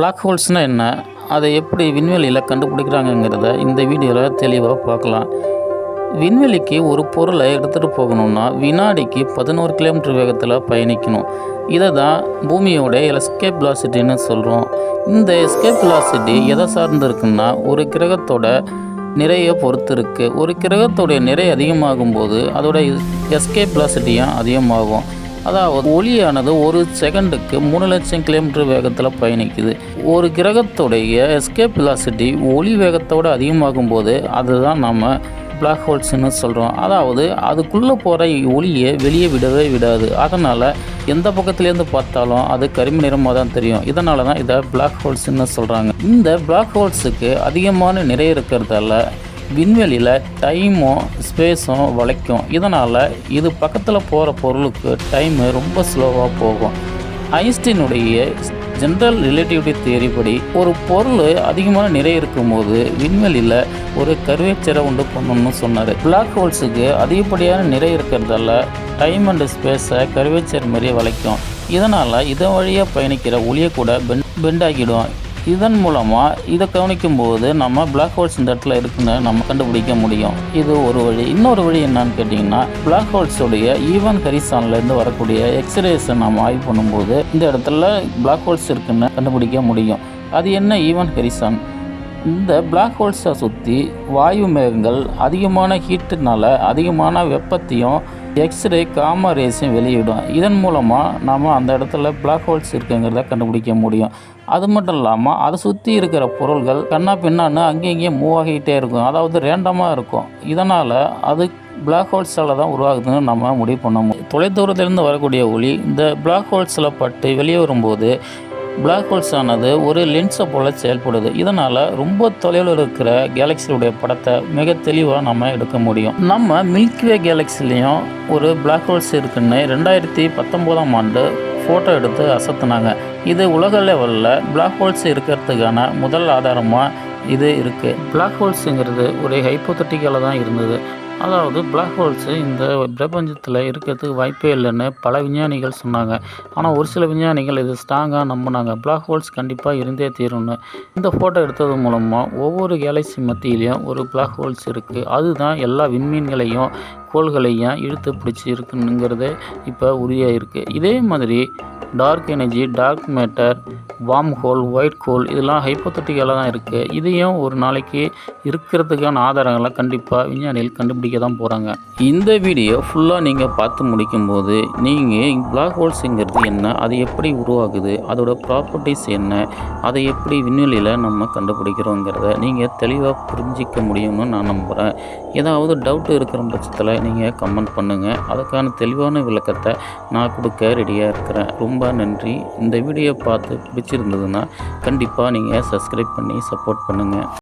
Black ஹோல்ஸ்னால் என்ன, அதை எப்படி விண்வெளியில் கண்டுபிடிக்கிறாங்கங்கிறத இந்த வீடியோவில் தெளிவாக பார்க்கலாம். விண்வெளிக்கு ஒரு பொருளை எடுத்துகிட்டு போகணுன்னா வினாடிக்கு 11 கிலோமீட்டர் வேகத்தில் பயணிக்கணும். இதை தான் பூமியோட எஸ்கேப் வெலாசிட்டின்னு சொல்கிறோம். இந்த எஸ்கேப் வெலாசிட்டி எதை சார்ந்து இருக்குன்னா ஒரு கிரகத்தோட நிறைய பொறுத்து இருக்குது. ஒரு கிரகத்தோடைய நிறை அதிகமாகும் போது அதோட எஸ்கேப் வெலாசிட்டியும் அதிகமாகும். அதாவது ஒளியானது ஒரு செகண்டுக்கு 3 லட்சம் கிலோமீட்டர் வேகத்தில் பயணிக்குது. ஒரு கிரகத்துடைய எஸ்கேப் வெலாசிட்டி ஒளி வேகத்தோடு அதிகமாகும் போது அதுதான் நம்ம பிளாக் ஹோல்ஸ்ன்னு சொல்கிறோம். அதாவது அதுக்குள்ளே போகிற ஒளியை வெளியே விடவே விடாது. அதனால் எந்த பக்கத்துலேருந்து பார்த்தாலும் அது கருமை நிறமாக தான் தெரியும். இதனால தான் இதை பிளாக் ஹோல்ஸ்ன்னு சொல்கிறாங்க. இந்த பிளாக் ஹோல்ஸுக்கு அதிகமான நிறை இருக்கிறதால விண்வெளியில் டைமும் ஸ்பேஸும் வளைக்கும். இதனால் இது பக்கத்தில் போகிற பொருளுக்கு டைமு ரொம்ப ஸ்லோவாக போகும். ஐன்ஸ்டீனுடைய ஜென்ரல் ரிலேட்டிவிட்டி தியரி படி ஒரு பொருள் அதிகமான நிறை இருக்கும்போது விண்வெளியில் ஒரு கர்வேச்சரை உண்டு பண்ணணும்னு சொன்னார். பிளாக் ஹோல்ஸுக்கு அதிகப்படியான நிறை இருக்கிறதால டைம் அண்ட் ஸ்பேஸை கர்வேச்சர் மாதிரியே வளைக்கும். இதனால் இதன் வழியாக பயணிக்கிற ஒளியை கூட பெண்ட் ஆகிடும். இதன் மூலமாக இதை கவனிக்கும்போது நம்ம பிளாக் ஹோல்ஸ் இந்த இடத்துல இருக்குன்னு நம்ம கண்டுபிடிக்க முடியும். இது ஒரு வழி. இன்னொரு வழி என்னன்னு கேட்டிங்கன்னா பிளாக் ஹோல்ஸோடைய ஈவன் ஹரிசான்லேருந்து வரக்கூடிய எக்ஸ்ரேஸை நம்ம ஆய்வு பண்ணும்போது இந்த இடத்துல பிளாக் ஹோல்ஸ் இருக்குன்னு கண்டுபிடிக்க முடியும். அது என்ன ஈவன் ஹரிசான்? இந்த பிளாக் ஹோல்ஸை சுற்றி வாயு மேகங்கள் அதிகமான ஹீட்டுனால அதிகமான வெப்பத்தையும் எக்ஸ்ரே காமா ரேஸையும் வெளியிடும். இதன் மூலமாக நாம் அந்த இடத்துல பிளாக் ஹோல்ஸ் இருக்குங்கிறத கண்டுபிடிக்க முடியும். அது மட்டும் இல்லாமல் அதை சுற்றி இருக்கிற பொருள்கள் கண்ணா பின்னான்னு அங்கேயும் மூவ் ஆகிக்கிட்டே இருக்கும். அதாவது ரேண்டமாக இருக்கும். இதனால் அது பிளாக் ஹோல்ஸால் தான் உருவாகுதுன்னு நம்ம முடிவு பண்ண முடியும். தொலைதூரத்திலிருந்து வரக்கூடிய ஒளி இந்த பிளாக் ஹோல்ஸில் பட்டு வெளியே வரும்போது பிளாக் ஹோல்ஸ் ஆனது ஒரு லென்ஸை போல் செயல்படுது. இதனால் ரொம்ப தொலைவில் இருக்கிற கேலக்சியுடைய படத்தை மிக தெளிவாக நம்ம எடுக்க முடியும். நம்ம மில்கிவே கேலக்சிலையும் ஒரு பிளாக் ஹோல்ஸ் இருக்குன்னு 2019ஆம் ஆண்டு ஃபோட்டோ எடுத்து அசத்துனாங்க. இது உலக லெவலில் பிளாக் ஹோல்ஸ் இருக்கிறதுக்கான முதல் ஆதாரமாக இது இருக்குது. பிளாக் ஹோல்ஸுங்கிறது ஒரு ஹைப்போதட்டிக்கலாக தான் இருந்தது. அதாவது பிளாக் ஹோல்ஸு இந்த பிரபஞ்சத்தில் இருக்கிறதுக்கு வாய்ப்பே இல்லைன்னு பல விஞ்ஞானிகள் சொன்னாங்க. ஆனால் ஒரு சில விஞ்ஞானிகள் இது ஸ்ட்ராங்காக நம்பினாங்க. பிளாக் ஹோல்ஸ் கண்டிப்பாக இருந்தே தீரும்னு. இந்த ஃபோட்டோ எடுத்தது மூலமாக ஒவ்வொரு கேலக்சி மத்தியிலையும் ஒரு பிளாக் ஹோல்ஸ் இருக்குது. அதுதான் எல்லா விண்மீன்களையும் கோள்களையும் இழுத்து பிடிச்சி இருக்குங்கிறது இப்போ உறுதியாக இருக்குது. இதே மாதிரி dark energy, dark matter, wormhole, white hole இதெல்லாம் ஹைப்போதட்டிக்கலாக தான் இருக்குது. இதையும் ஒரு நாளைக்கு இருக்கிறதுக்கான ஆதாரங்களை கண்டிப்பாக விஞ்ஞானிகள் கண்டுபிடிக்க தான் போகிறாங்க. இந்த வீடியோ ஃபுல்லாக நீங்கள் பார்த்து முடிக்கும்போது நீங்கள் பிளாக் ஹோல்ஸுங்கிறது என்ன, அது எப்படி உருவாகுது, அதோட ப்ராப்பர்ட்டிஸ் என்ன, அதை எப்படி விண்வெளியில் நம்ம கண்டுபிடிக்கிறோங்கிறத நீங்கள் தெளிவாக புரிஞ்சிக்க முடியும்னு நான் நம்புகிறேன். ஏதாவது டவுட்டு இருக்கிற பட்சத்தில் நீங்கள் கமெண்ட் பண்ணுங்கள். அதுக்கான தெளிவான விளக்கத்தை நான் கொடுக்க ரெடியாக இருக்கிறேன். ரொம்ப நன்றி. இந்த வீடியோ பார்த்து பிடிச்சிருந்ததுன்னா கண்டிப்பாக நீங்கள் சப்ஸ்கிரைப் பண்ணி சப்போர்ட் பண்ணுங்கள்.